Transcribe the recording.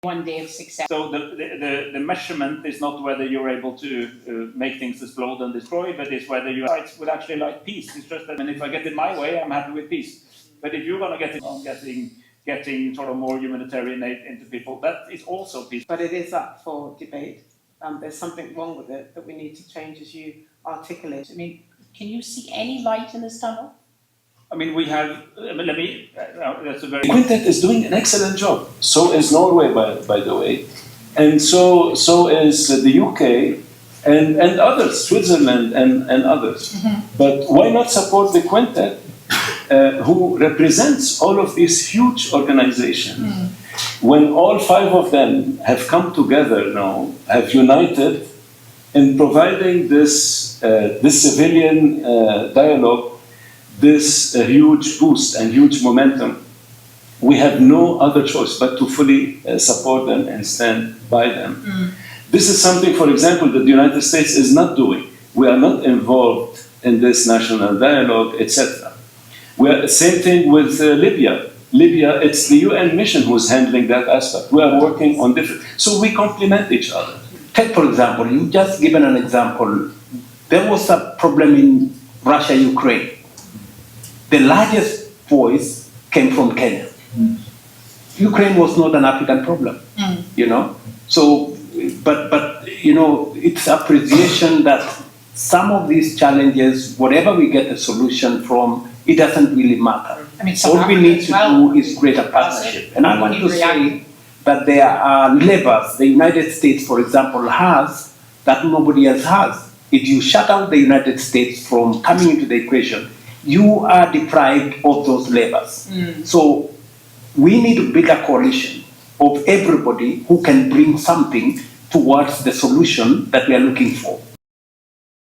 one day of success. So the measurement is not whether you're able to make things explode and destroy, but it's whether you would actually like peace. It's just that, and if I get it my way, I'm happy with peace. But if you're going to get it on getting sort of more humanitarian aid into people, that is also peace. But it is up for debate. There's something wrong with it that we need to change, as you articulate. I mean, can you see any light in this tunnel? I mean, we have. That's a very. Quintet is doing an excellent job. So is Norway, by the way, and so is the UK and others, Switzerland and others. Mm-hmm. But why not support the Quintet, who represents all of these huge organizations? Mm-hmm. When all 5 of them have come together now, have united in providing this civilian dialogue. This huge boost and huge momentum, we have no other choice but to fully support them and stand by them. Mm. This is something, for example, that the United States is not doing. We are not involved in this national dialogue, etc. Same thing with Libya. Libya, it's the UN mission who's handling that aspect. We are working on different, so we complement each other. Take, for example, you just given an example. There was a problem in Russia, Ukraine. The largest voice came from Kenya. Mm. Ukraine was not an African problem, you know. So, but you know, it's appreciation that some of these challenges, whatever we get a solution from, it doesn't really matter. I mean, all we need to do is create a partnership. And I want to say that there are levers the United States, for example, has that nobody else has. If you shut out the United States from coming into the equation, you are deprived of those levers. Mm. So we need to build a coalition of everybody who can bring something towards the solution that we are looking for.